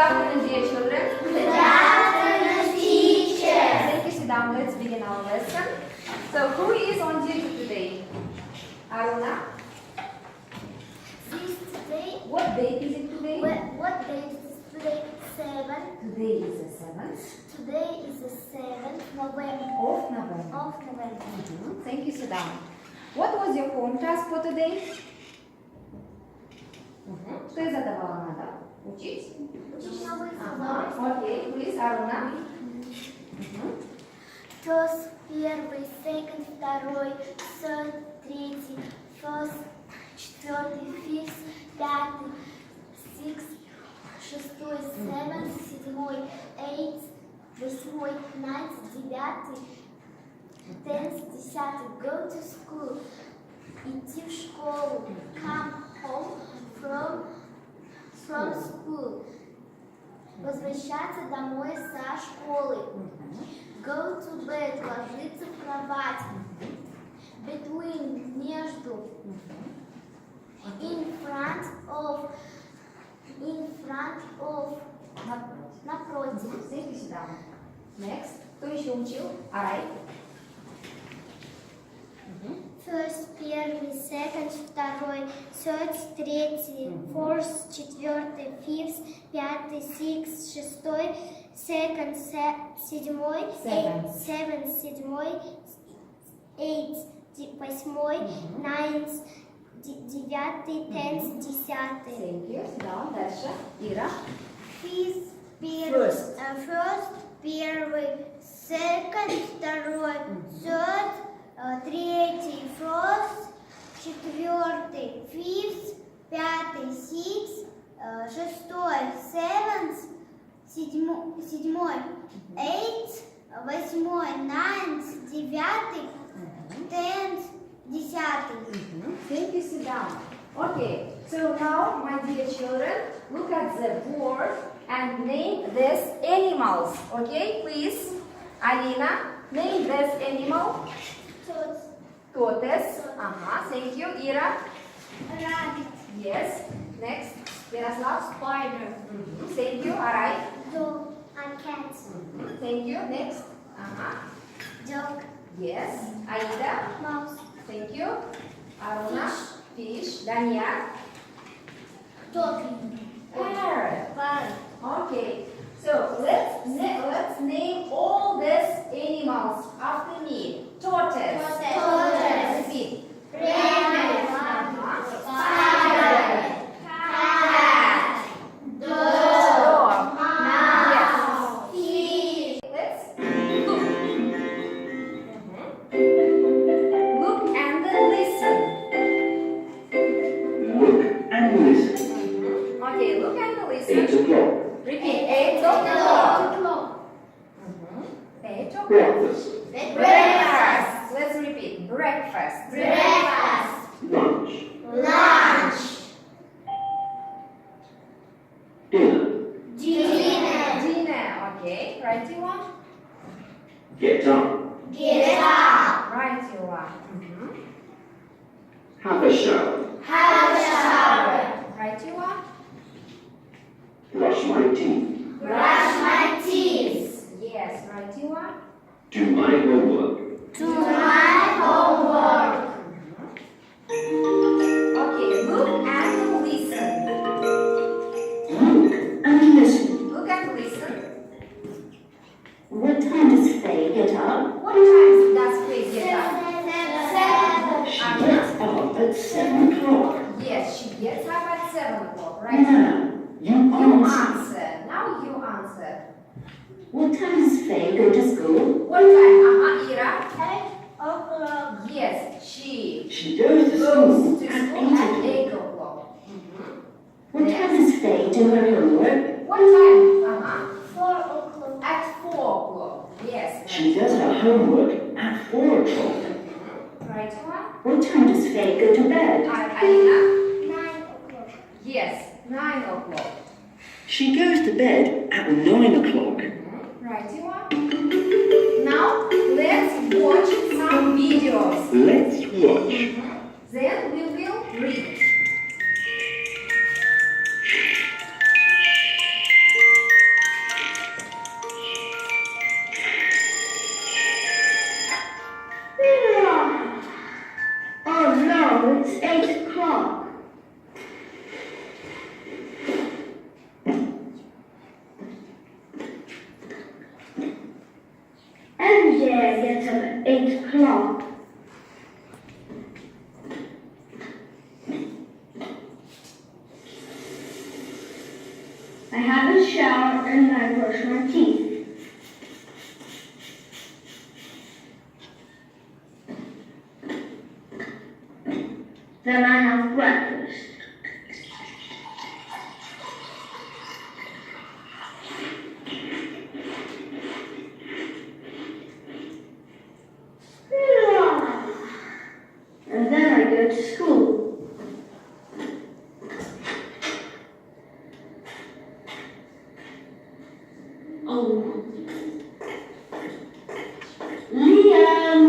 afternoon, dear children. Good afternoon, teacher. Thank you. Sit down. Let's begin our lesson. So, who is on duty today? Aruna? This today. What date is it today? What date is today? 7. Today is the 7th Today is the 7th November. of November. Thank you. Sit down. What was your home task for today? Что я задавала надо? Учить? Учить новые слова. Окей, please, Aruna. First, первый, second, второй, third, третий, first, четвертый, fifth, пятый, sixth, шестой, seventh, седьмой, eighth, восьмой, ninth, девятый, tenth, десятый. Go to school. Идти в школу. Come home from school. Возвращаться домой со школы. Go to bed. Ложиться в кровать. Between. Между. In front of. Напротив. Thank you, sit down. Next. Кто еще учил? Alright. First, первый, second, второй, third, третий, fourth, четвертый, fifth, пятый, sixth, шестой, second, седьмой, seventh, седьмой, eighth, восьмой, ninth, девятый, tenth, десятый. Thank you. Sit down. Дальше. Ира. Fifth, First. First, первый, second, второй, third, третий, first, четвертый, fifth, пятый, sixth, шестой, seventh, седьмой, eighth, восьмой, ninth, девятый, tenth, десятый. Thank you. Sit down. Okay. So now, my dear children, look at the board and name these animals. Okay, please. Alina, name this animal. Tortoise. Thank you. Ira. Rabbit. Yes. Next. Yaroslav. Spider. Thank you. Alright. Dog and cat. Thank you. Next. Dog. Yes. Aida. Mouse. Thank you. Aruna. Fish. Dania. Dog. Parrot. Parrot. Okay. So let's name all these animals after me. Tortoise. Tortoise. Repeat. Rabbit. Spider. Cat. Dog. Mouse. Fish. Let's look. Look and listen. Look and listen. Okay, look and 8 listen. o'clock. Repeat. 8 o'clock. 8 o'clock. Breakfast. Breakfast. Let's repeat. Breakfast. Breakfast. Lunch. Lunch. Dinner. Dinner. Dinner. Okay. Right you are. Get up. Get up. Right you are. Have a shower. Have a shower. Right you are. Brush my teeth. Brush my teeth. Yes. Right you are. Do my homework. Do my homework. Okay. Look and listen. Look and listen. Look and listen. What time does Faye get up? What time does Faye get up? 7. She gets up at 7 o'clock. Yes, she gets up at 7 o'clock. Right? Now, you You answer. answer. Now you answer. What time does Faye go to school? What time? Ira. 8 o'clock. Yes, she She goes to goes school to at school 8 at o'clock. 8 o'clock. What time does Faye do her homework? What time? 4 o'clock. At 4 o'clock. Yes. She does her homework at 4 o'clock. Right, Ira? What time does Faye go to bed? Alina? 9 o'clock. Yes, 9 o'clock. She goes to bed at 9 o'clock. Right, Ira? Now, let's watch some videos. Let's watch. Then we will read. dare get up at 8 o'clock. I have a shower and I brush my teeth. Then I have breakfast. And then I go to school. Oh. Liam!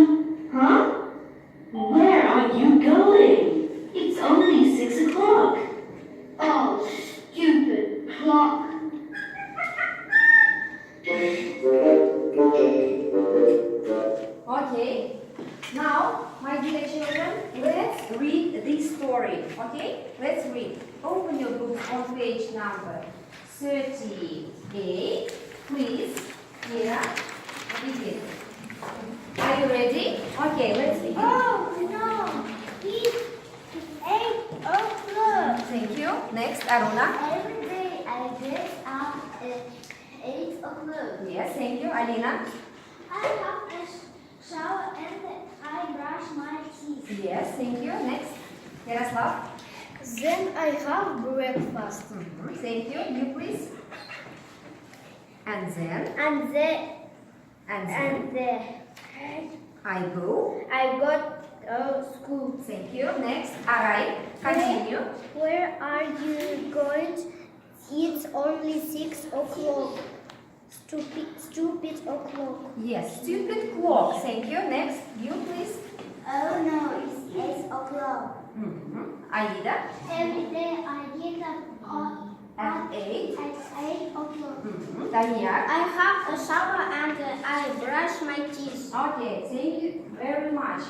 Huh? Where are you going? It's only 6 o'clock. Oh, stupid clock. Okay. Now, my dear children, let's read this story. Okay? Let's read. Open your book on page number 38. Please. Here. Begin. Are you ready? Okay, let's begin. Oh no, it's 8 o'clock. Thank you. Next, Aruna. Every day I get up at 8 o'clock. Yes, thank you. Alina. I have a shower and I brush my teeth. Yes, thank you. Next, Yaroslav. Then I have breakfast. Thank you. You please. And then. And then I go. I got to school. Thank you. Next, Arai. Continue. Where are you going? It's only 6 o'clock. Stupid o'clock. Yes, stupid clock. Thank you. Next, you please. Oh no, it's 8 o'clock. Aida. Every day I get up At 8. at 8 o'clock. Daniel. I have a shower and I brush my teeth. Okay, thank you very much.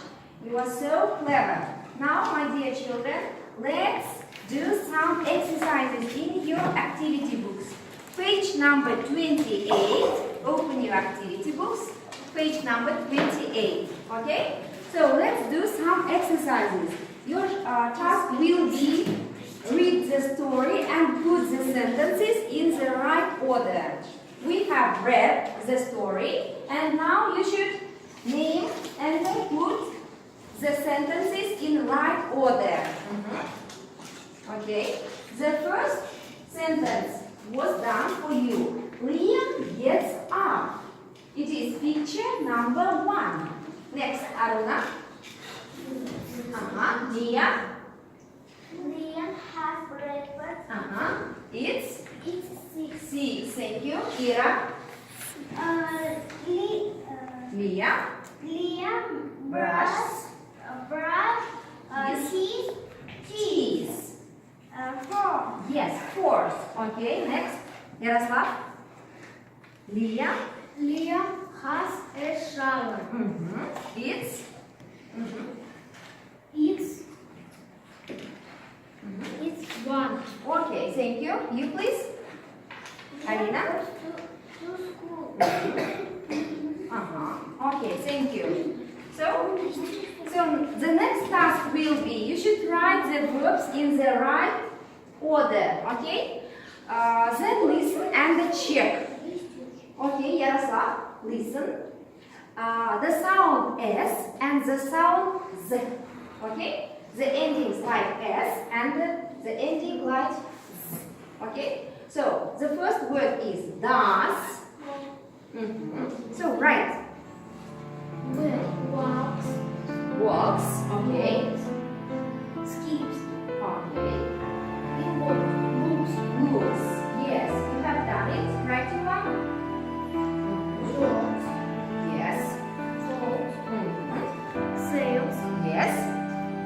You are so clever. Now, my dear children, let's do some exercises in your activity books. Page number 28. Open your activity books. Page number 28. Okay? So let's do some exercises. Your task will be read the story and put the sentences in the right order. We have read the story and now you should name and then put the sentences in right order. Okay? The first sentence was done for you. Liam gets up. It is picture number 1. Next, Aruna. Nia. Liam has breakfast. It's It's 6. 6. Thank you. Ira. Liam. Liam Brush. brush his Cheese. 4. Yes, 4. Okay, next. Yaroslav. Liam. Liam has a shower. It's. It's 1. Okay, thank you. You please. Alina. Goes to school. Okay, thank you. So the next task will be you should write the verbs in the right order. Okay. Then listen and check. Okay, Yaroslav, listen. The sound S and the sound Z. Okay? The endings like S and the ending like Z. Okay? So, the first word is das. So, write. Walks. Walks. Okay. Skips. Okay. Moves. Moves. Yes, you have done it. Write it down. Floats. Yes. Falls. Sails. Yes.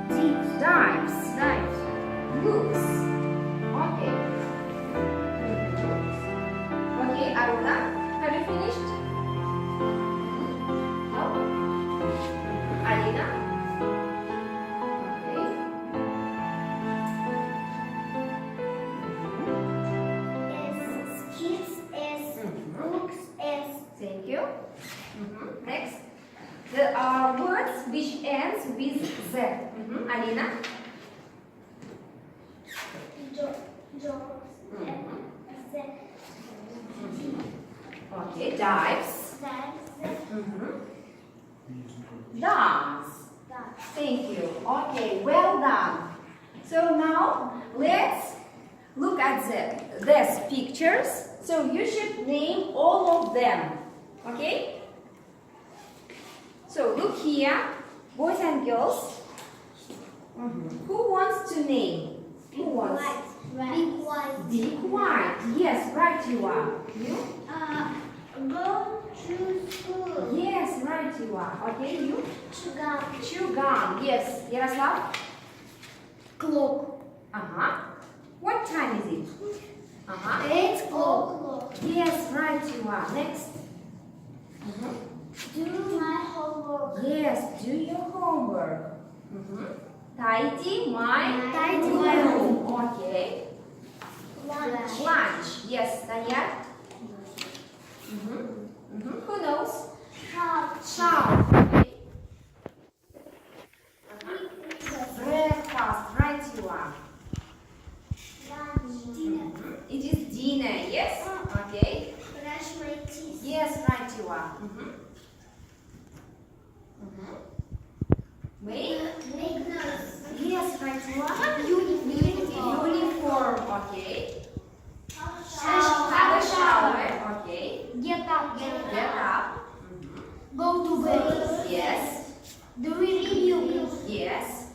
Dips. Dives. Looks. Okay. Okay, Aruna, have you finished? No? Alina? Next. The words which ends with Z. Alina? Okay, dives. Dance. Thank you. Okay, well done. So now let's look at these pictures. So you should name all of them. Okay? So look here, boys and girls. Who wants to name? Who wants? Be quiet. Yes, right you are. You? Go to school. Yes, right you are. Okay, you? Chew gum. Yes. Yaroslav? Clock. What time is it? 8 o'clock. Yes, right you are. Next. Do my homework. Yes, do your homework. Tidy my Tidy my room. Okay. Lunch. Lunch. Yes, Daniel. Who knows? Shower. Okay. Breakfast. Right you are. It is dinner. Yes. Okay. Brush my teeth. Yes, right you are. Wait. Make noise. Yes, right you are. Uniform. Okay. Have a shower. Okay. Get up. Get up. Go to bed. Yes. Do review. Yes.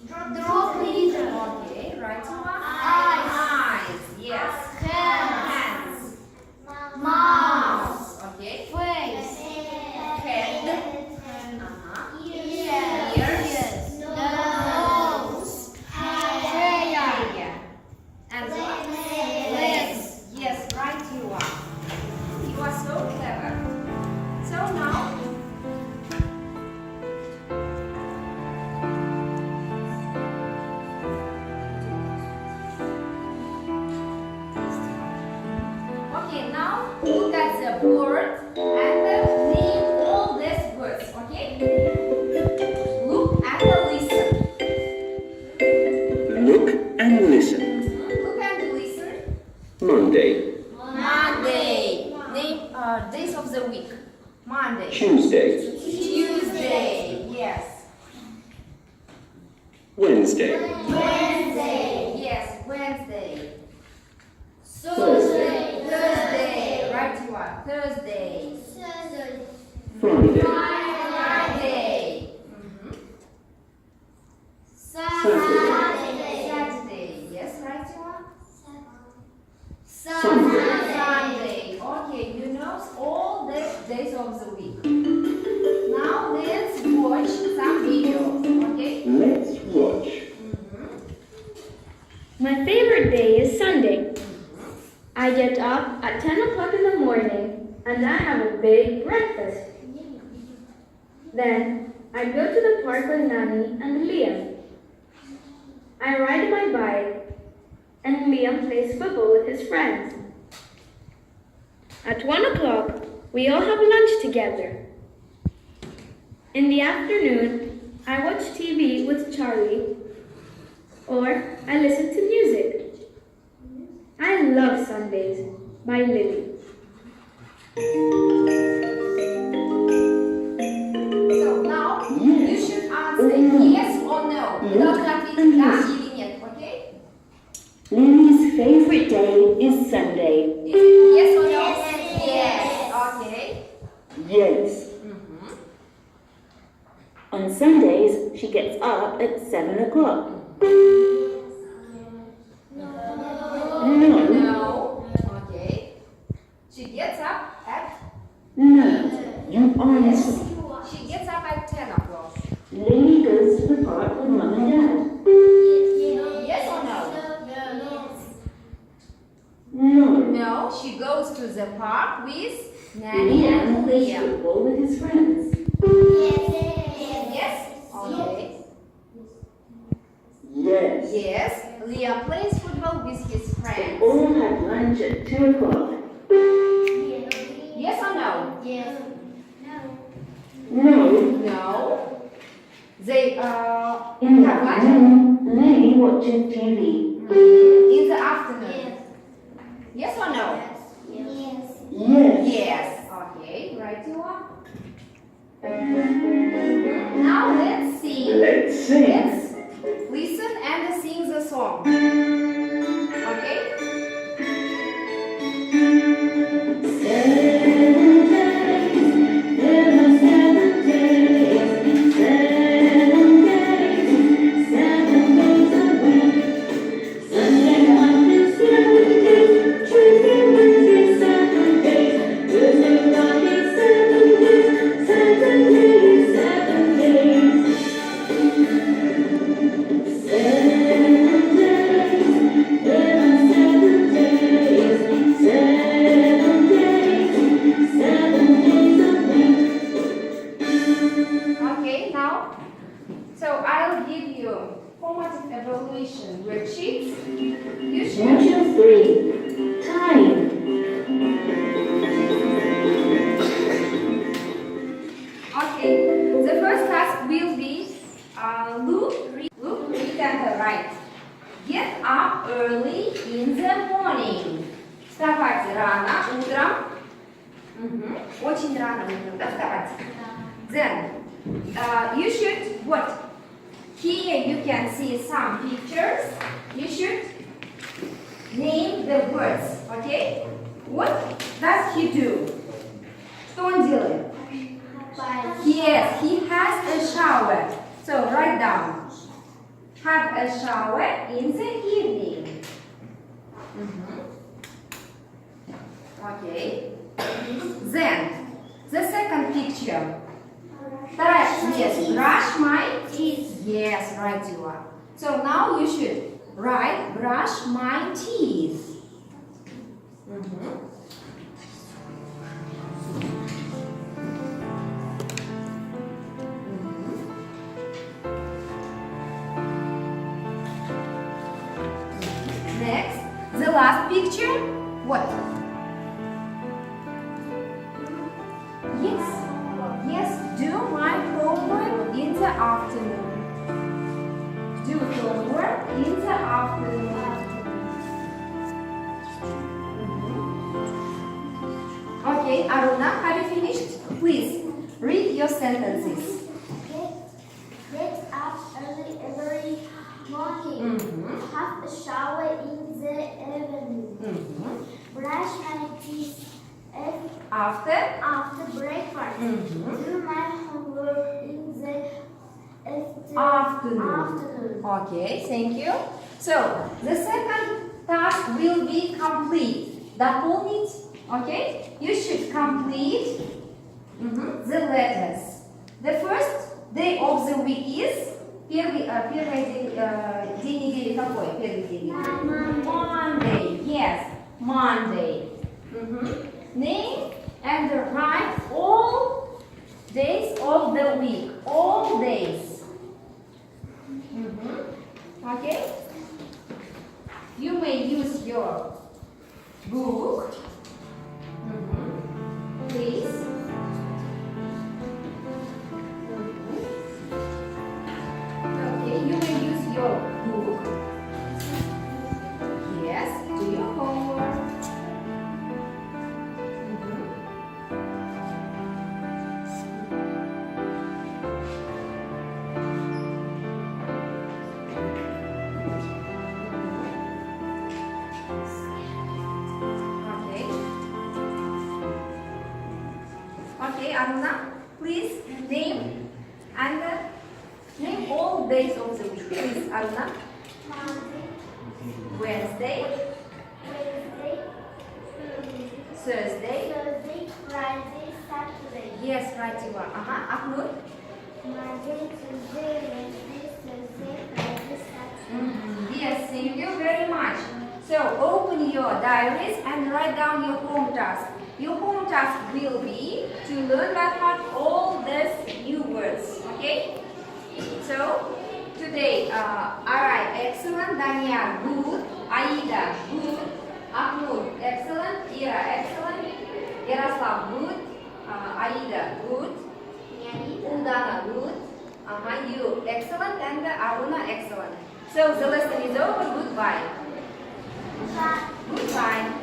Drop leader. Okay. Right you are. Eyes. Yes. Hands. Hands. Mouth. Okay. Face. Head. Ears. Nose. Hair. And what? Legs. Yes, right you are. You are so clever. So now. Okay, now look at the board and name all these words, okay? Look and listen. Look and listen. Look and listen. Monday, Monday. Name days of the week. Monday. Tuesday, Tuesday. Yes. Wednesday, Wednesday. Yes, Wednesday. Thursday, Thursday. Right you are. Thursday. Friday, Friday. Saturday, Saturday. Yes, right you are. Sunday, Sunday. Okay, you know all the days of the week. Now let's watch some videos. Okay? let's watch. My favorite day is Sunday. I get up at 10 o'clock in the morning and I have a big breakfast. Then I go to the park with Nanny and Liam. I ride my bike and Liam plays football with his friends. At 1 o'clock, we all have lunch together. In the afternoon, I watch TV with Charlie or I listen to music. I love Sundays by Lily. So now you should answer yes or no. Without repeating да или нет, okay? Lily's favorite day is Sunday. Is it yes or no? Yes. Okay. Yes, On Sundays, she gets up at 7 o'clock. no, No. Okay. She gets up at no, you answer. She gets up at 10 o'clock. Lily goes to the park with Mum and Dad. Yes or no? No, No, she goes to the park with Nanny Liam and plays Liam. football with his friends. Yes? Okay. Yes, Yes, Liam plays football with his they friends. all have lunch at 2 o'clock. Yes or no? know. They In the have lunch afternoon, they watches TV. in the afternoon. Yes or no? Yes. Yes. Yes. Okay, right you are. Now let's see. Let's sing. Let's listen and sing the song. Okay? 7 days, there are 7 days, 7 days, 7 days a week. Sunday, Monday, Tuesday, Wednesday, Saturday, Thursday, Friday, 7 days, Saturday, 7 days. 7 days, there are 7 days, 7 days, 7 days a week. Okay, now, so I'll give you formative evaluation worksheets. You should. Module 3, time. Okay, the first task will be look, read and write. Get up early in the morning. Вставайте рано утром. Очень рано утром, да, вставать? Then, you should, what? Here you can see some pictures. You should name the words, okay? What does he do? Что он делает? Yes, he has a shower. So write down. Have a shower in the evening. Okay. Then, the second picture. Yes, brush my teeth. Yes, right you are. So now you should write brush my teeth. Next, the last picture. What? Yes. Yes, do my homework in the afternoon. Do homework in the afternoon. Okay, Aruna, have you finished? Please read your sentences. Get up early every morning. Have a shower in the evening. Brush my teeth after breakfast. Do my homework in the afternoon. Okay, thank you. So, the second task will be complete. Дополнить, okay? You should complete the letters. The first day of the week is первый день недели какой? Первый день недели. Monday. Yes, Monday. Name and write all days of the week. All days. Okay? You may use your book. Please. Okay, you may use your book. Yes, do your homework. Okay. Okay, Aruna, please name and name all days of the week. Please, Aruna. Monday, Wednesday, Wednesday, Thursday. Thursday, Friday, Saturday. Yes, right you are. Aknur. Monday, Tuesday, Wednesday, Thursday, Friday, Saturday. Yes, thank you very much. So open your diaries and write down your home task. Your home task will be to learn by heart all these new words. Okay? So today, Arai excellent, Dania good, Aida good, Aknur excellent, Ira excellent, Yaroslav good, Aida good, Uldana, good. You, excellent, and Aruna, excellent. So the lesson is over. Goodbye. Goodbye.